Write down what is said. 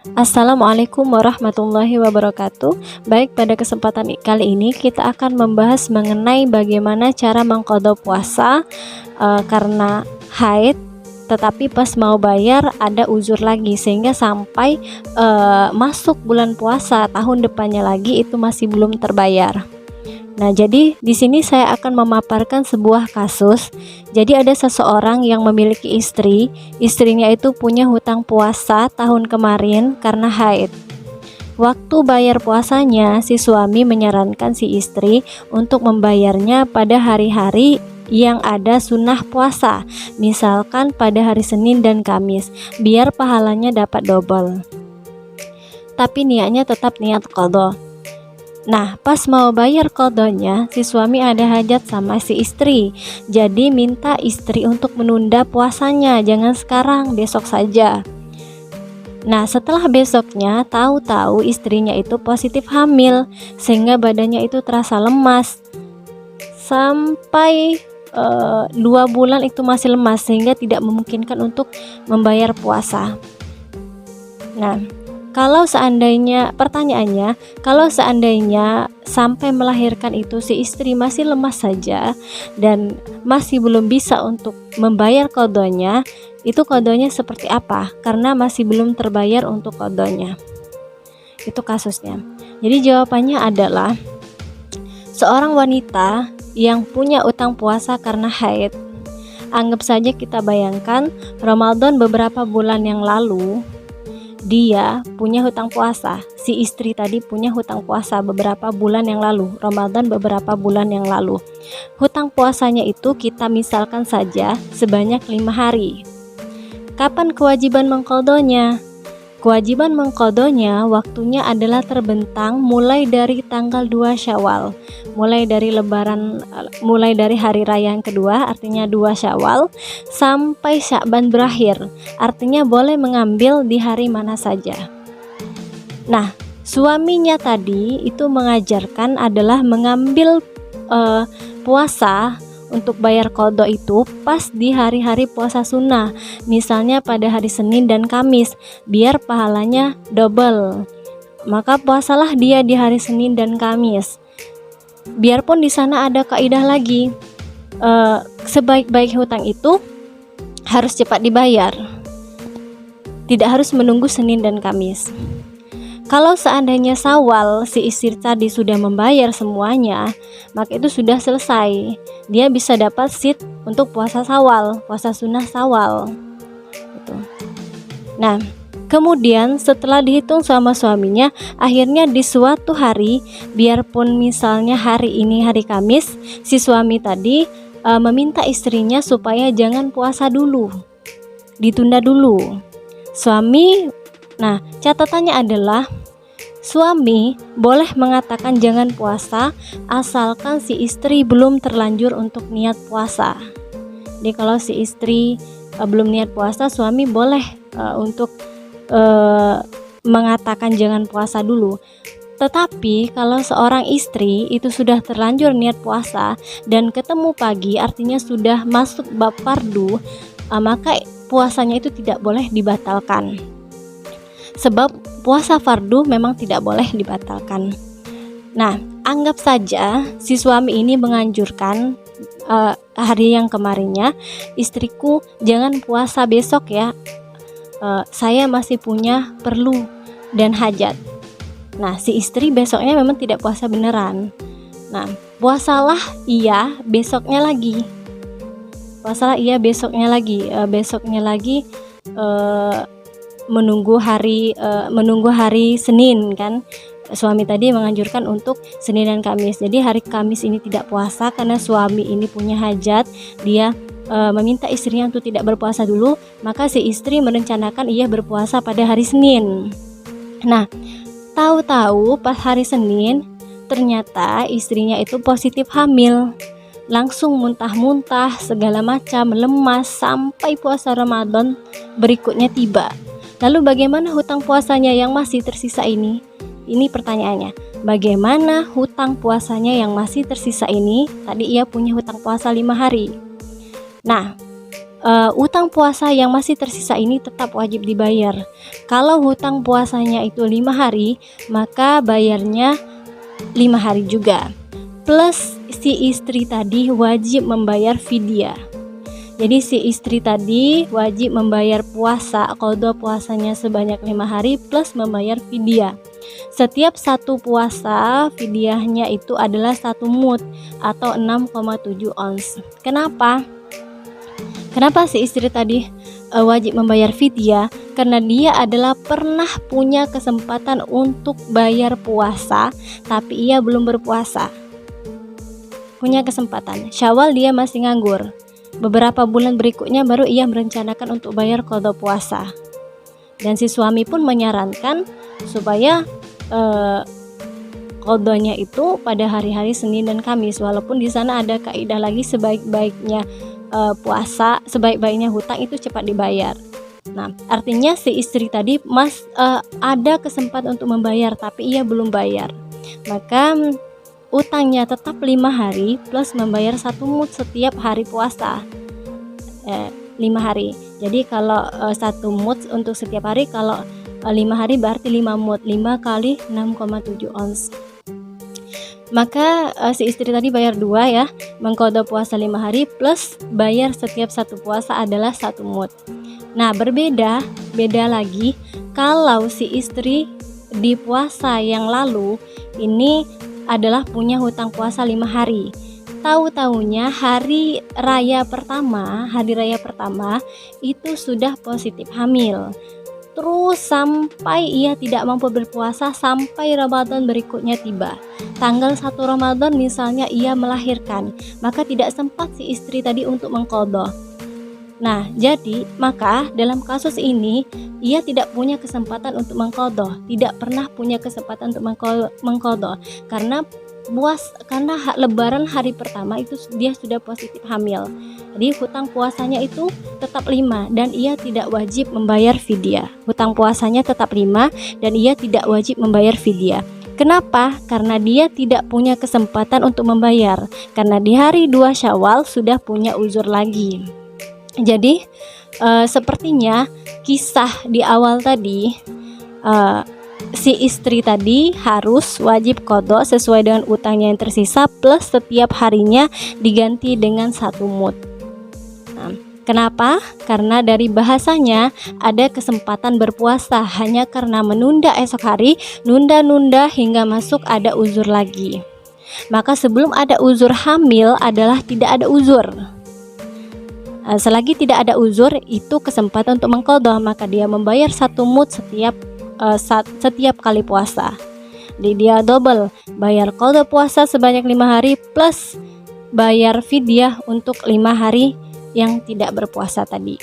Assalamualaikum warahmatullahi wabarakatuh. Baik, pada kesempatan kali ini kita akan membahas mengenai bagaimana cara mengqadha puasa karena haid, tetapi pas mau bayar ada uzur lagi sehingga sampai masuk bulan puasa tahun depannya lagi itu masih belum terbayar. Nah, jadi di sini saya akan memaparkan sebuah kasus. Jadi ada seseorang yang memiliki istri, istrinya itu punya hutang puasa tahun kemarin karena haid. Waktu bayar puasanya, si suami menyarankan si istri untuk membayarnya pada hari-hari yang ada sunnah puasa, misalkan pada hari Senin dan Kamis, biar pahalanya dapat double. Tapi niatnya tetap niat qadha. Nah, pas mau bayar qadanya, si suami ada hajat sama si istri. Jadi minta istri untuk menunda puasanya, jangan sekarang, besok saja. Nah, setelah besoknya, tahu-tahu istrinya itu positif hamil, sehingga badannya itu terasa lemas. Sampai 2 bulan itu masih lemas, sehingga tidak memungkinkan untuk membayar puasa. Nah, pertanyaannya, kalau seandainya sampai melahirkan itu si istri masih lemas saja dan masih belum bisa untuk membayar qadanya, itu qadanya seperti apa? Karena masih belum terbayar untuk qadanya. Itu kasusnya. Jadi jawabannya adalah seorang wanita yang punya utang puasa karena haid. Anggap saja kita bayangkan Ramadan beberapa bulan yang lalu dia punya hutang puasa. Si istri tadi punya hutang puasa beberapa bulan yang lalu, Ramadan beberapa bulan yang lalu. Hutang puasanya itu kita misalkan saja sebanyak 5 hari. Kapan kewajiban mengqadhanya? Kewajiban mengqadhanya waktunya adalah terbentang mulai dari tanggal 2 Syawal. Mulai dari hari raya yang kedua, artinya 2 Syawal, sampai Sya'ban berakhir. Artinya boleh mengambil di hari mana saja. Nah, suaminya tadi itu mengajarkan adalah mengambil puasa untuk bayar qadha itu pas di hari-hari puasa sunnah, misalnya pada hari Senin dan Kamis, biar pahalanya double. Maka puasalah dia di hari Senin dan Kamis. Biarpun di sana ada kaidah lagi, sebaik-baik hutang itu harus cepat dibayar, tidak harus menunggu Senin dan Kamis. Kalau seandainya Syawal si istri tadi sudah membayar semuanya, maka itu sudah selesai. Dia bisa dapat seat untuk puasa Syawal, puasa sunnah Syawal. Gitu. Nah, kemudian setelah dihitung sama suaminya, akhirnya di suatu hari, biarpun misalnya hari ini hari Kamis, si suami tadi meminta istrinya supaya jangan puasa dulu, ditunda dulu. Nah, catatannya adalah suami boleh mengatakan jangan puasa asalkan si istri belum terlanjur untuk niat puasa. Jadi kalau si istri belum niat puasa, suami boleh untuk mengatakan jangan puasa dulu. Tetapi kalau seorang istri itu sudah terlanjur niat puasa dan ketemu pagi, artinya sudah masuk bab fardu, maka puasanya itu tidak boleh dibatalkan. Sebab puasa fardu memang tidak boleh dibatalkan. Nah, anggap saja si suami ini menganjurkan hari yang kemarinnya, istriku jangan puasa besok ya, saya masih punya perlu dan hajat. Nah, si istri besoknya memang tidak puasa beneran. Nah, puasalah ia besoknya lagi. Besoknya lagi menunggu hari Senin kan. Suami tadi menganjurkan untuk Senin dan Kamis. Jadi hari Kamis ini tidak puasa karena suami ini punya hajat. Dia meminta istrinya untuk tidak berpuasa dulu, maka si istri merencanakan ia berpuasa pada hari Senin. Nah, tahu-tahu pas hari Senin ternyata istrinya itu positif hamil. Langsung muntah-muntah segala macam, lemas sampai puasa Ramadan berikutnya tiba. Lalu bagaimana hutang puasanya yang masih tersisa ini? Ini pertanyaannya. Bagaimana hutang puasanya yang masih tersisa ini? Tadi ia punya hutang puasa 5 hari. Nah, utang puasa yang masih tersisa ini tetap wajib dibayar. Kalau hutang puasanya itu 5 hari, maka bayarnya 5 hari juga. Plus si istri tadi wajib membayar fidyah. Jadi si istri tadi wajib membayar puasa, qadha puasanya sebanyak 5 hari plus membayar fidyah. Setiap satu puasa fidyahnya itu adalah 1 mud atau 6,7 ons. Kenapa si istri tadi wajib membayar fidyah? Karena dia adalah pernah punya kesempatan untuk bayar puasa tapi ia belum berpuasa. Punya kesempatan. Syawal dia masih nganggur. Beberapa bulan berikutnya baru ia merencanakan untuk bayar qadha puasa. Dan si suami pun menyarankan supaya qadhanya itu pada hari-hari Senin dan Kamis, walaupun di sana ada kaidah lagi sebaik-baiknya puasa, sebaik-baiknya hutang itu cepat dibayar. Nah, artinya si istri tadi ada kesempatan untuk membayar tapi ia belum bayar. Maka utangnya tetap 5 hari plus membayar 1 mud setiap hari puasa. 5 hari. Jadi kalau 1 mud untuk setiap hari, kalau 5 hari berarti 5 mud, 5 kali 6,7 ons. Maka si istri tadi bayar 2 ya, mengqadha puasa 5 hari plus bayar setiap satu puasa adalah 1 mud. Nah, beda lagi kalau si istri di puasa yang lalu ini adalah punya hutang puasa 5 hari. Tahu-taunya hari raya pertama itu sudah positif hamil. Terus sampai ia tidak mampu berpuasa sampai Ramadan berikutnya tiba. Tanggal 1 Ramadan misalnya ia melahirkan, maka tidak sempat si istri tadi untuk mengqadha. Nah, jadi maka dalam kasus ini ia tidak punya kesempatan untuk mengqadha, tidak pernah punya kesempatan untuk mengqadha karena lebaran hari pertama itu dia sudah positif hamil. Jadi hutang puasanya itu tetap 5 dan ia tidak wajib membayar fidyah. Hutang puasanya tetap 5 dan ia tidak wajib membayar fidyah. Kenapa? Karena dia tidak punya kesempatan untuk membayar. Karena di hari 2 Syawal sudah punya uzur lagi. Jadi sepertinya kisah di awal tadi, si istri tadi harus wajib qadha sesuai dengan utangnya yang tersisa plus setiap harinya diganti dengan 1 mud. Nah, kenapa? Karena dari bahasanya ada kesempatan berpuasa, hanya karena menunda esok hari, nunda hingga masuk ada uzur lagi. Maka sebelum ada uzur hamil adalah tidak ada uzur. Selagi tidak ada uzur, itu kesempatan untuk mengqadha, maka dia membayar 1 mud setiap kali puasa. Jadi dia double, bayar qadha puasa sebanyak 5 hari plus bayar fidyah untuk 5 hari yang tidak berpuasa tadi.